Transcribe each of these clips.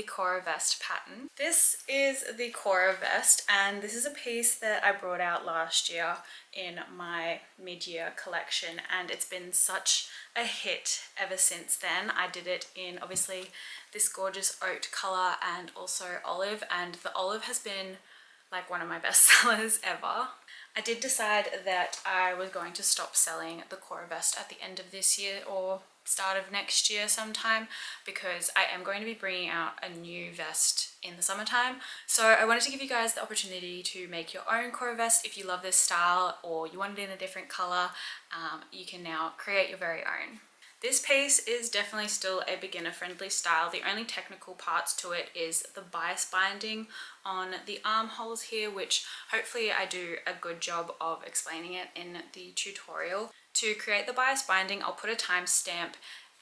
the Cora Vest pattern. This is the Cora Vest, and this is a piece that I brought out last year in my mid-year collection, and it's been such a hit ever since then. I did it in obviously this gorgeous oat color and also olive, and the olive has been like one of my best sellers ever. I did decide that I was going to stop selling the Cora Vest at the end of this year or start of next year sometime, because I am going to be bringing out a new vest in the summertime. So I wanted to give you guys the opportunity to make your own Cora Vest. If you love this style or you want it in a different color, you can now create your very own. This piece is definitely still a beginner-friendly style. The only technical parts to it is the bias binding on the armholes here, which hopefully I do a good job of explaining it in the tutorial. To create the bias binding, I'll put a timestamp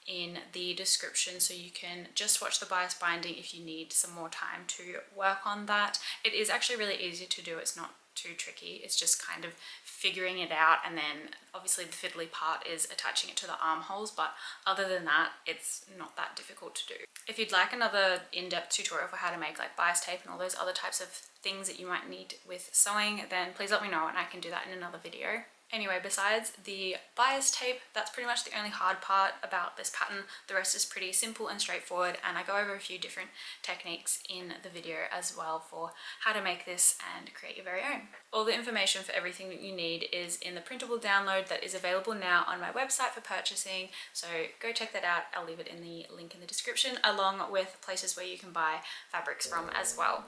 in the description so you can just watch the bias binding if you need some more time to work on that. It is actually really easy to do. It's not too tricky. It's just kind of figuring it out, and then obviously the fiddly part is attaching it to the armholes, but other than that it's not that difficult to do. If you'd like another in-depth tutorial for how to make like bias tape and all those other types of things that you might need with sewing, then please let me know and I can do that in another video. Anyway, besides the bias tape, that's pretty much the only hard part about this pattern. The rest is pretty simple and straightforward, and I go over a few different techniques in the video as well for how to make this and create your very own. All the information for everything that you need is in the printable download that is available now on my website for purchasing, so go check that out. I'll leave it in the link in the description, along with places where you can buy fabrics from as well.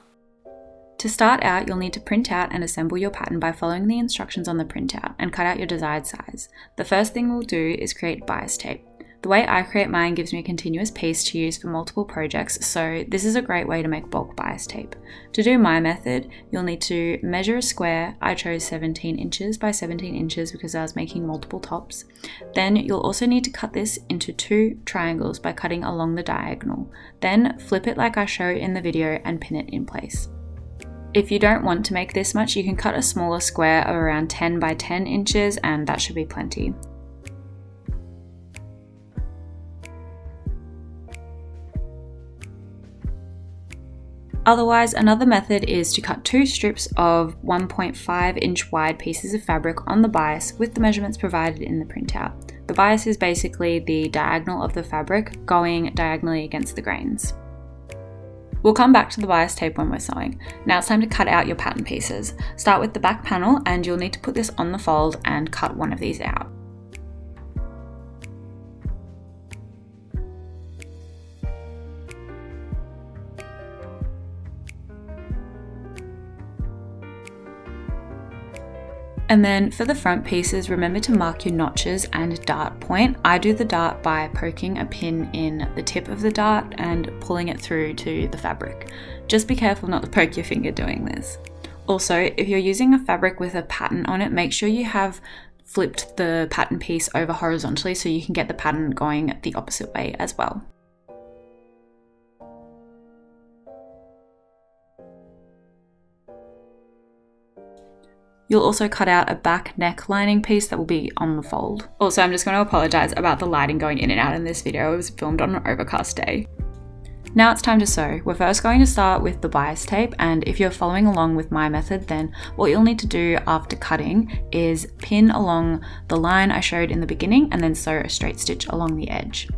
To start out, you'll need to print out and assemble your pattern by following the instructions on the printout and cut out your desired size. The first thing we'll do is create bias tape. The way I create mine gives me a continuous piece to use for multiple projects, so this is a great way to make bulk bias tape. To do my method, you'll need to measure a square. I chose 17 inches by 17 inches because I was making multiple tops. Then you'll also need to cut this into 2 triangles by cutting along the diagonal. Then flip it like I show in the video and pin it in place. If you don't want to make this much, you can cut a smaller square of around 10 by 10 inches and that should be plenty. Otherwise, another method is to cut 2 strips of 1.5 inch wide pieces of fabric on the bias with the measurements provided in the printout. The bias is basically the diagonal of the fabric going diagonally against the grains. We'll come back to the bias tape when we're sewing. Now it's time to cut out your pattern pieces. Start with the back panel, and you'll need to put this on the fold and cut one of these out. And then for the front pieces, remember to mark your notches and dart point. I do the dart by poking a pin in the tip of the dart and pulling it through to the fabric. Just be careful not to poke your finger doing this. Also, if you're using a fabric with a pattern on it, make sure you have flipped the pattern piece over horizontally so you can get the pattern going the opposite way as well. You'll also cut out a back neck lining piece that will be on the fold. Also, I'm just going to apologise about the lighting going in and out in this video. It was filmed on an overcast day. Now it's time to sew. We're first going to start with the bias tape, and if you're following along with my method, then what you'll need to do after cutting is pin along the line I showed in the beginning and then sew a straight stitch along the edge.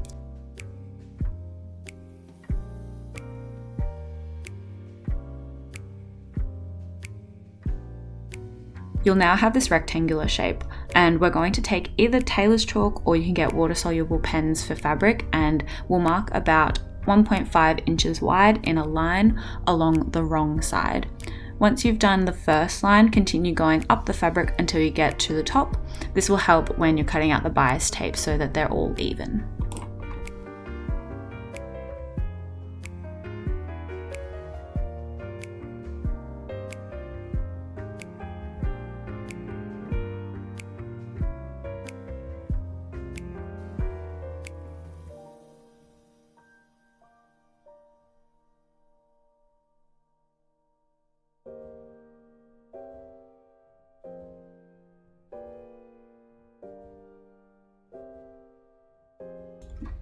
You'll now have this rectangular shape, and we're going to take either tailor's chalk or you can get water-soluble pens for fabric, and we'll mark about 1.5 inches wide in a line along the wrong side. Once you've done the first line, continue going up the fabric until you get to the top. This will help when you're cutting out the bias tape so that they're all even.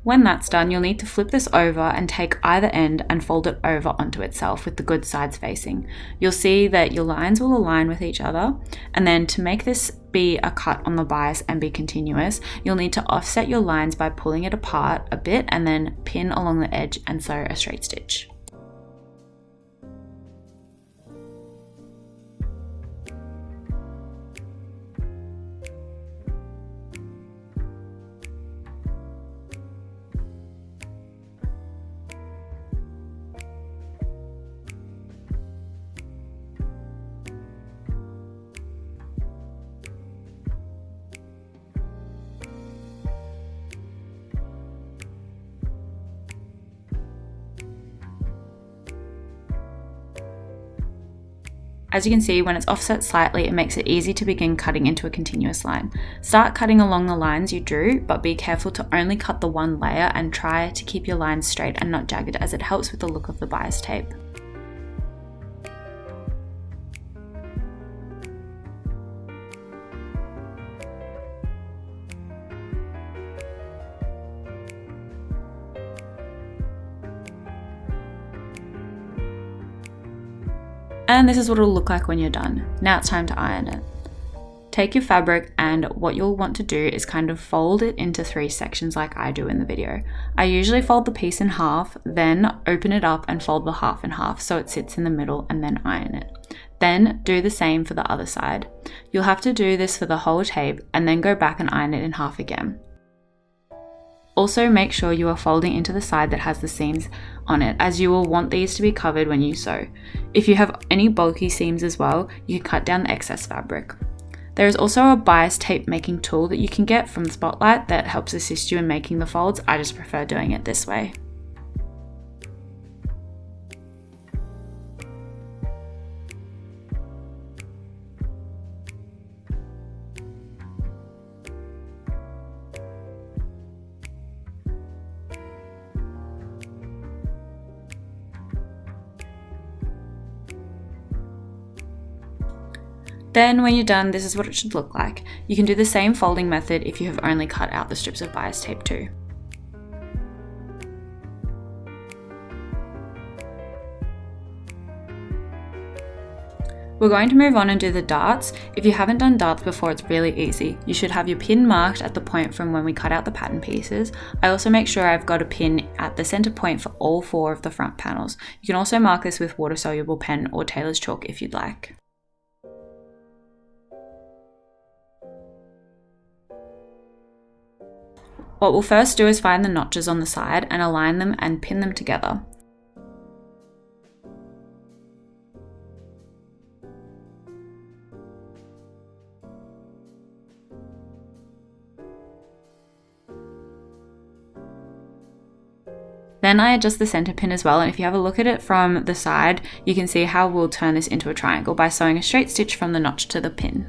When that's done, you'll need to flip this over and take either end and fold it over onto itself with the good sides facing. You'll see that your lines will align with each other, and then to make this be a cut on the bias and be continuous, you'll need to offset your lines by pulling it apart a bit and then pin along the edge and sew a straight stitch. As you can see, when it's offset slightly, it makes it easy to begin cutting into a continuous line. Start cutting along the lines you drew, but be careful to only cut the one layer and try to keep your lines straight and not jagged, as it helps with the look of the bias tape. And this is what it'll look like when you're done. Now it's time to iron it. Take your fabric, and what you'll want to do is kind of fold it into 3 sections like I do in the video. I usually fold the piece in half, then open it up and fold the half in half so it sits in the middle, and then iron it. Then do the same for the other side. You'll have to do this for the whole tape and then go back and iron it in half again. Also, make sure you are folding into the side that has the seams on it, as you will want these to be covered when you sew. If you have any bulky seams as well, you can cut down the excess fabric. There is also a bias tape making tool that you can get from Spotlight that helps assist you in making the folds. I just prefer doing it this way. Then when you're done, this is what it should look like. You can do the same folding method if you have only cut out the strips of bias tape too. We're going to move on and do the darts. If you haven't done darts before, it's really easy. You should have your pin marked at the point from when we cut out the pattern pieces. I also make sure I've got a pin at the center point for all 4 of the front panels. You can also mark this with water-soluble pen or tailor's chalk if you'd like. What we'll first do is find the notches on the side and align them and pin them together. Then I adjust the center pin as well, and if you have a look at it from the side, you can see how we'll turn this into a triangle by sewing a straight stitch from the notch to the pin.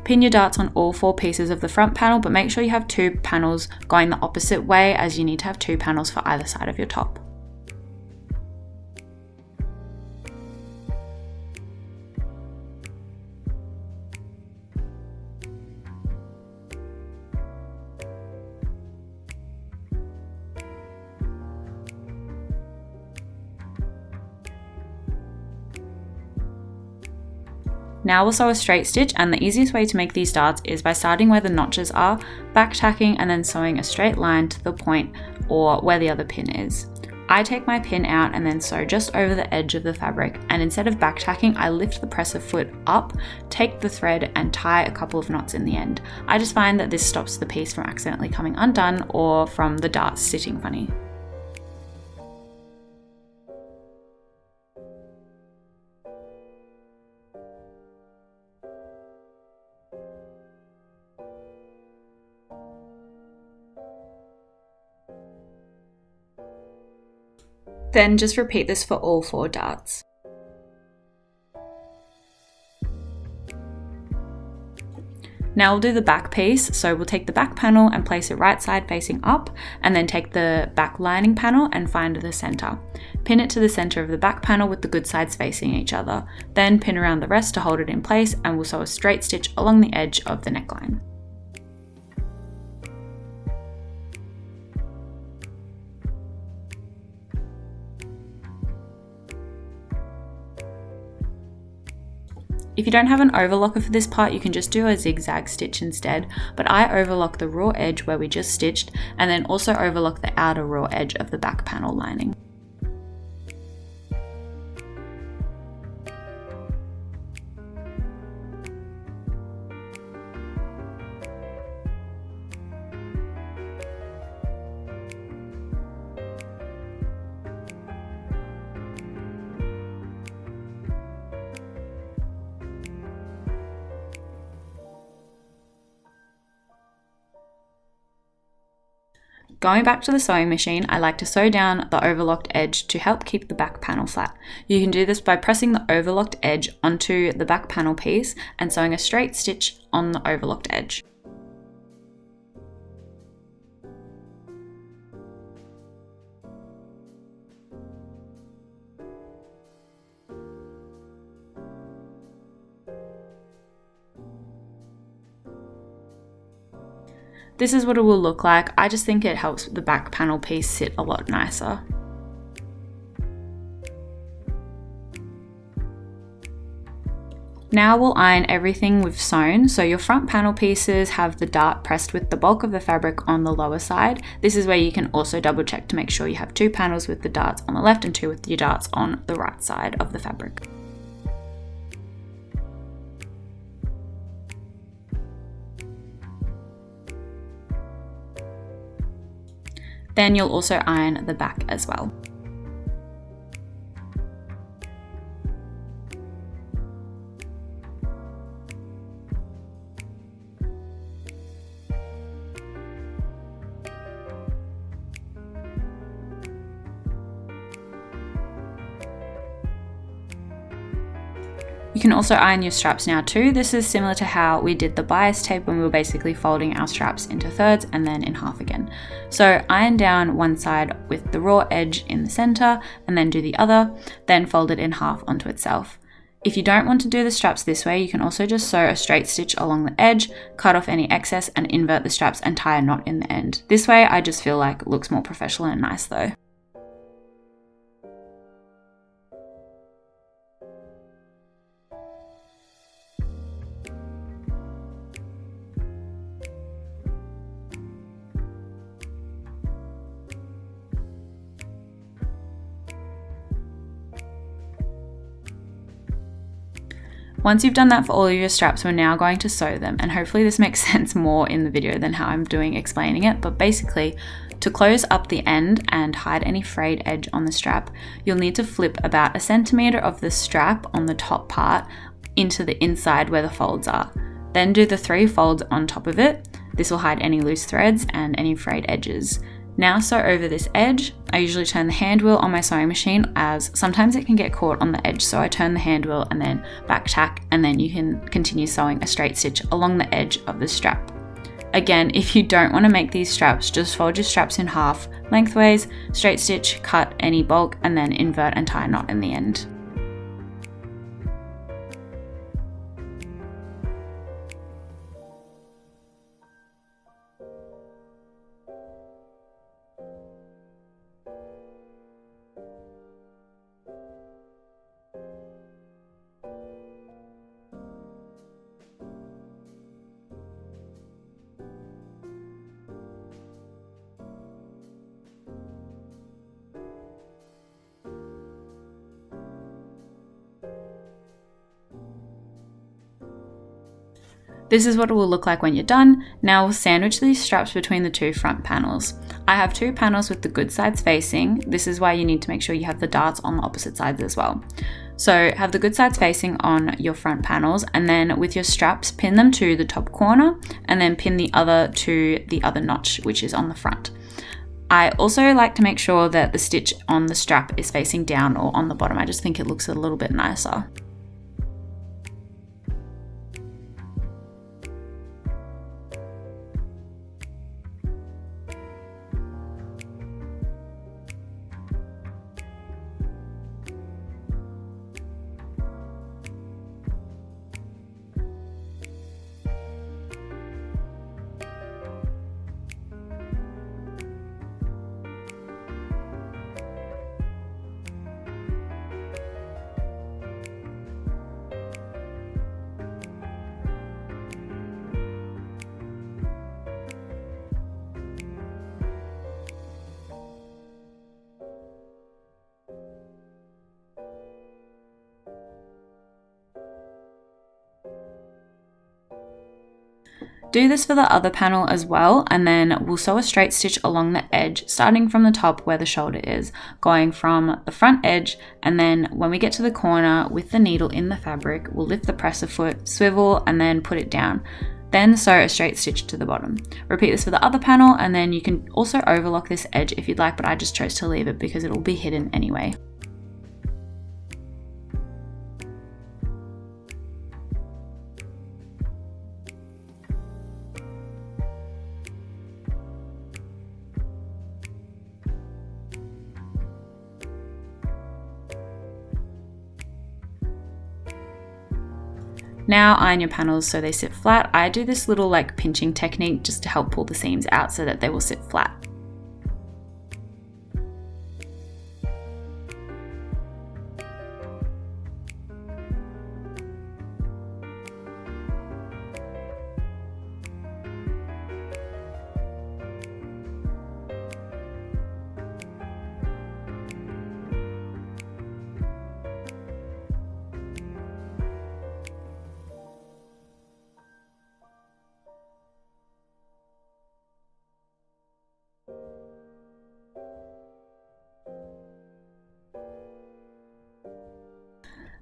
Pin your darts on all 4 pieces of the front panel, but make sure you have 2 panels going the opposite way, as you need to have 2 panels for either side of your top. Now we'll sew a straight stitch, and the easiest way to make these darts is by starting where the notches are, back tacking, and then sewing a straight line to the point or where the other pin is. I take my pin out and then sew just over the edge of the fabric, and instead of back tacking, I lift the presser foot up, take the thread and tie a couple of knots in the end. I just find that this stops the piece from accidentally coming undone or from the darts sitting funny. Then just repeat this for all 4 darts. Now we'll do the back piece, so we'll take the back panel and place it right side facing up, and then take the back lining panel and find the center. Pin it to the center of the back panel with the good sides facing each other. Then pin around the rest to hold it in place, and we'll sew a straight stitch along the edge of the neckline. If you don't have an overlocker for this part, you can just do a zigzag stitch instead, but I overlock the raw edge where we just stitched, and then also overlock the outer raw edge of the back panel lining. Going back to the sewing machine, I like to sew down the overlocked edge to help keep the back panel flat. You can do this by pressing the overlocked edge onto the back panel piece and sewing a straight stitch on the overlocked edge. This is what it will look like. I just think it helps the back panel piece sit a lot nicer. Now we'll iron everything we've sewn. So your front panel pieces have the dart pressed with the bulk of the fabric on the lower side. This is where you can also double check to make sure you have 2 panels with the darts on the left and 2 with your darts on the right side of the fabric. Then you'll also iron the back as well. You can also iron your straps now too. This is similar to how we did the bias tape when we were basically folding our straps into thirds and then in half again. So iron down one side with the raw edge in the center and then do the other, then fold it in half onto itself. If you don't want to do the straps this way, you can also just sew a straight stitch along the edge, cut off any excess and invert the straps and tie a knot in the end. This way I just feel like it looks more professional and nice though. Once you've done that for all of your straps, we're now going to sew them, and hopefully this makes sense more in the video than how I'm doing explaining it. But basically, to close up the end and hide any frayed edge on the strap, you'll need to flip about 1 centimeter of the strap on the top part into the inside where the folds are. Then do the 3 folds on top of it. This will hide any loose threads and any frayed edges. Now sew over this edge. I usually turn the hand wheel on my sewing machine as sometimes it can get caught on the edge, so I turn the hand wheel and then back tack, and then you can continue sewing a straight stitch along the edge of the strap. Again, if you don't want to make these straps, just fold your straps in half lengthways, straight stitch, cut any bulk, and then invert and tie a knot in the end. This is what it will look like when you're done. Now we'll sandwich these straps between the 2 front panels. I have 2 panels with the good sides facing. This is why you need to make sure you have the darts on the opposite sides as well. So have the good sides facing on your front panels, and then with your straps, pin them to the top corner and then pin the other to the other notch, which is on the front. I also like to make sure that the stitch on the strap is facing down or on the bottom. I just think it looks a little bit nicer. Do this for the other panel as well, and then we'll sew a straight stitch along the edge, starting from the top where the shoulder is, going from the front edge, and then when we get to the corner with the needle in the fabric, we'll lift the presser foot, swivel, and then put it down. Then sew a straight stitch to the bottom. Repeat this for the other panel, and then you can also overlock this edge if you'd like, but I just chose to leave it because it will be hidden anyway. Now iron your panels so they sit flat. I do this little like pinching technique just to help pull the seams out so that they will sit flat.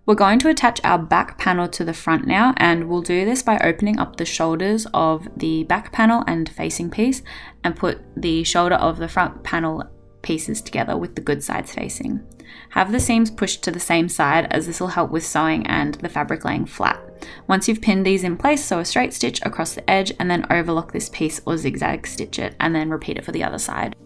We're going to attach our back panel to the front now, and we'll do this by opening up the shoulders of the back panel and facing piece and put the shoulder of the front panel pieces together with the good sides facing. Have the seams pushed to the same side, as this will help with sewing and the fabric laying flat. Once you've pinned these in place, sew a straight stitch across the edge and then overlock this piece or zigzag stitch it, and then repeat it for the other side.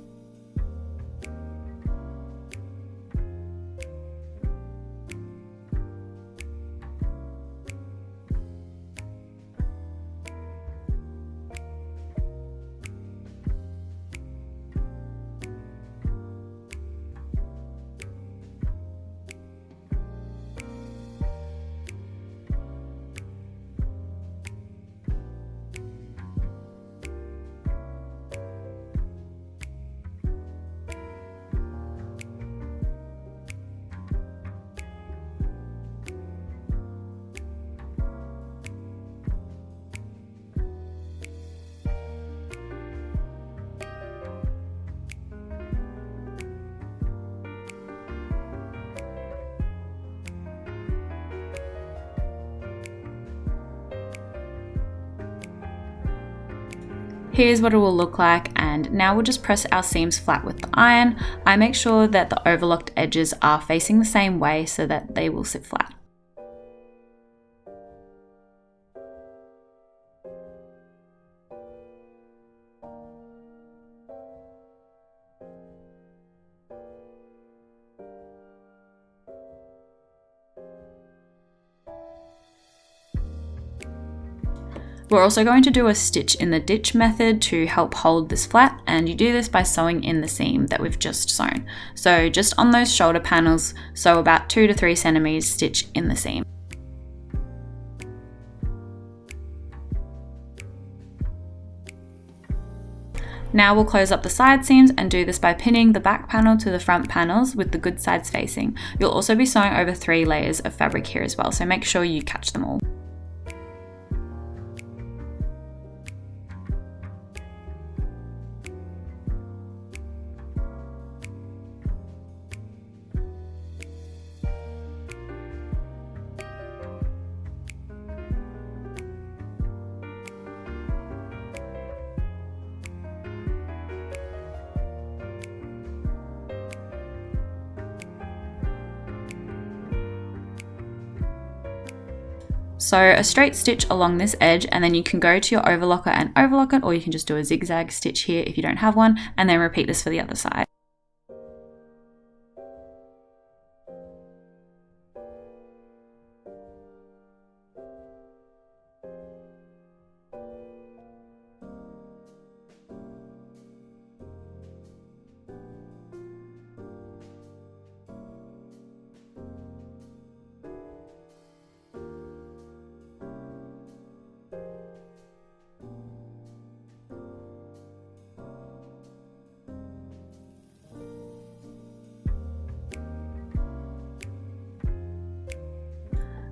Here's what it will look like, and now we'll just press our seams flat with the iron. I make sure that the overlocked edges are facing the same way so that they will sit flat. We're also going to do a stitch in the ditch method to help hold this flat, and you do this by sewing in the seam that we've just sewn. So just on those shoulder panels, sew about 2 to 3 centimeters stitch in the seam. Now we'll close up the side seams and do this by pinning the back panel to the front panels with the good sides facing. You'll also be sewing over 3 layers of fabric here as well, so make sure you catch them all. Sew a straight stitch along this edge, and then you can go to your overlocker and overlock it, or you can just do a zigzag stitch here if you don't have one, and then repeat this for the other side.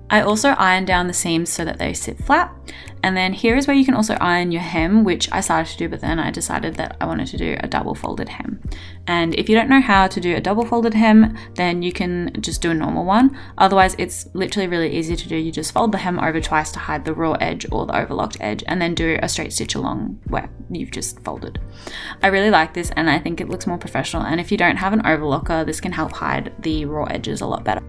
I also iron down the seams so that they sit flat, And then here is where you can also iron your hem, which I started to do, but then I decided that I wanted to do a double folded hem. And if you don't know how to do a double folded hem, then you can just do a normal one. Otherwise, it's literally really easy to do. You just fold the hem over twice to hide the raw edge or the overlocked edge, and then do a straight stitch along where you've just folded. I really like this, and I think it looks more professional. And if you don't have an overlocker, this can help hide the raw edges a lot better.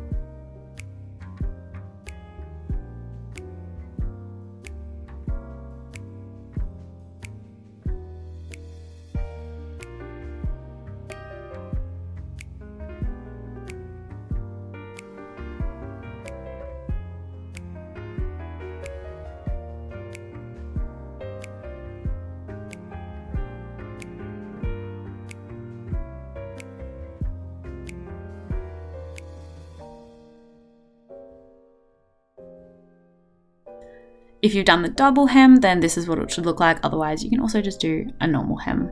If you've done the double hem, then this is what it should look like. Otherwise, you can also just do a normal hem.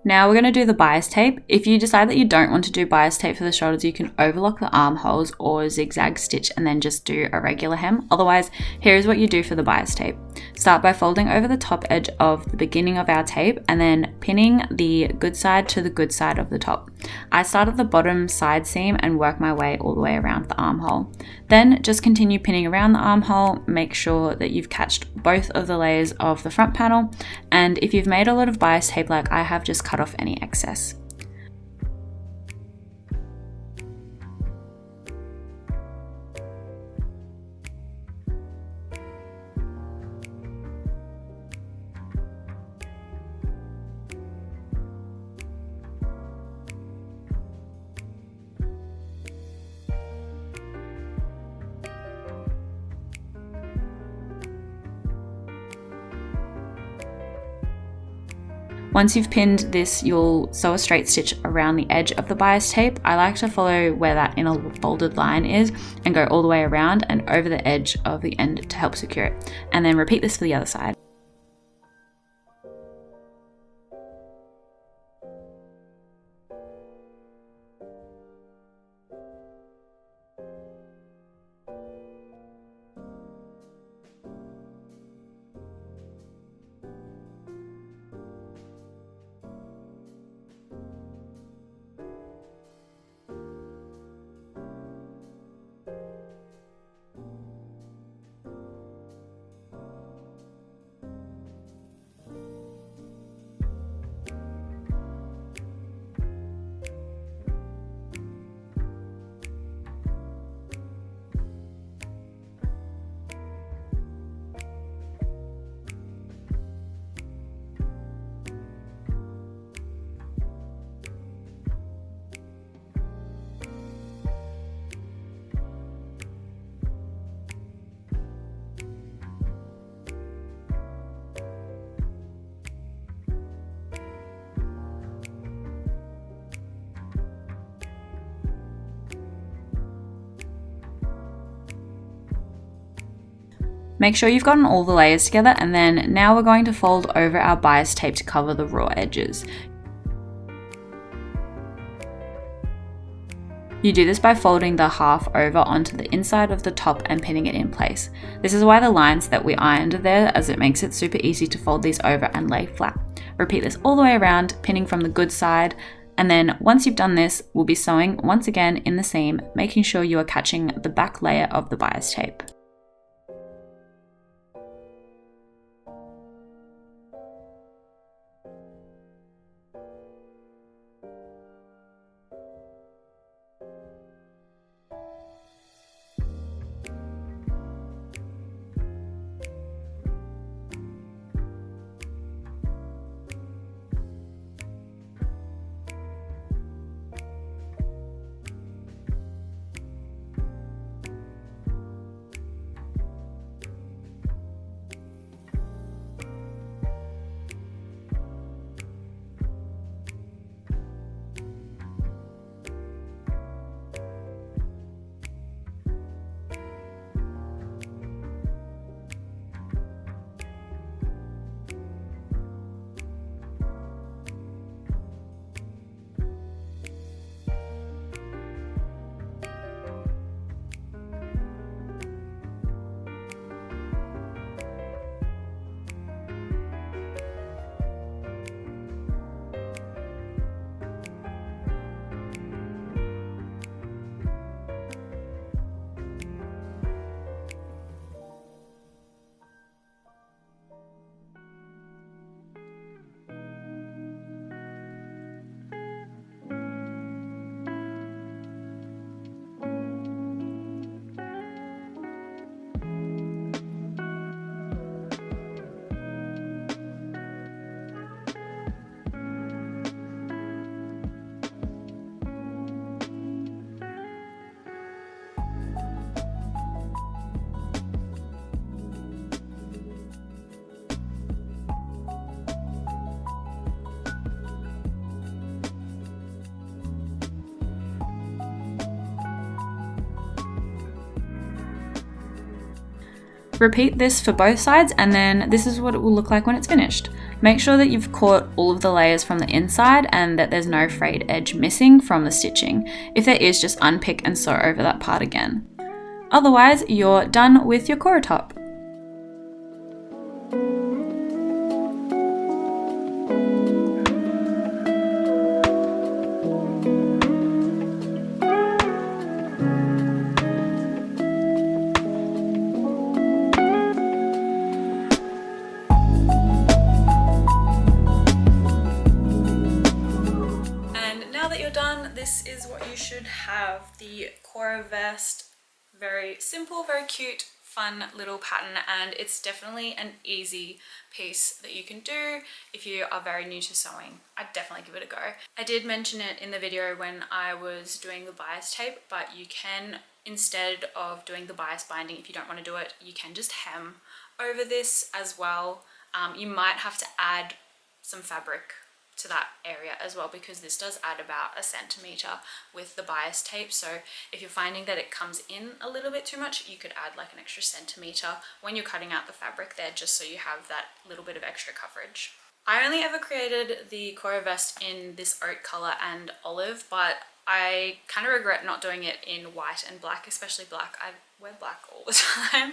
Now we're going to do the bias tape. If you decide that you don't want to do bias tape for the shoulders, you can overlock the armholes or zigzag stitch and then just do a regular hem. Otherwise, here's what you do for the bias tape. Start by folding over the top edge of the beginning of our tape and then pinning the good side to the good side of the top. I start at the bottom side seam and work my way all the way around the armhole. Then just continue pinning around the armhole. Make sure that you've catched both of the layers of the front panel, and if you've made a lot of bias tape like I have, just cut off any excess. Once you've pinned this, you'll sew a straight stitch around the edge of the bias tape. I like to follow where that inner folded line is and go all the way around and over the edge of the end to help secure it. And then repeat this for the other side. Make sure you've gotten all the layers together, and then now we're going to fold over our bias tape to cover the raw edges. You do this by folding the half over onto the inside of the top and pinning it in place. This is why the lines that we ironed are there, as it makes it super easy to fold these over and lay flat. Repeat this all the way around, pinning from the good side, and then once you've done this, we'll be sewing once again in the seam, making sure you are catching the back layer of the bias tape. Repeat this for both sides, and then this is what it will look like when it's finished. Make sure that you've caught all of the layers from the inside and that there's no frayed edge missing from the stitching. If there is, just unpick and sew over that part again. Otherwise, you're done with your Cora top. This is what you should have. The Cora Vest, very simple, very cute, fun little pattern, and it's definitely an easy piece that you can do if you are very new to sewing. I'd definitely give it a go. I did mention it in the video when I was doing the bias tape, but you can, instead of doing the bias binding, if you don't want to do it, you can just hem over this as well. You might have to add some fabric to that area as well, because this does add about 1 centimeter with the bias tape. So if you're finding that it comes in a little bit too much, you could add like an extra centimeter when you're cutting out the fabric there, just so you have that little bit of extra coverage. I only ever created the Cora Vest in this oat color and olive, but I kind of regret not doing it in white and black, especially black. I wear black all the time,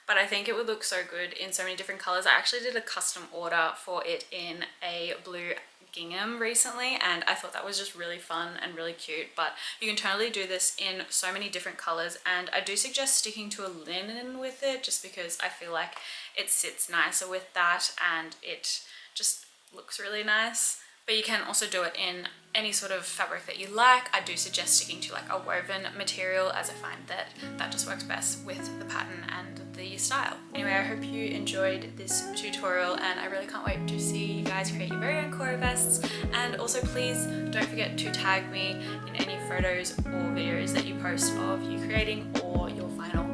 but I think it would look so good in so many different colors. I actually did a custom order for it in a blue gingham recently, and I thought that was just really fun and really cute. But you can totally do this in so many different colors, and I do suggest sticking to a linen with it, just because I feel like it sits nicer with that and it just looks really nice. But you can also do it in any sort of fabric that you like. I do suggest sticking to like a woven material, as I find that that just works best with the pattern and the style. Anyway, I hope you enjoyed this tutorial, and I really can't wait to see you guys create your very own Cora vests. And also please don't forget to tag me in any photos or videos that you post of you creating or your final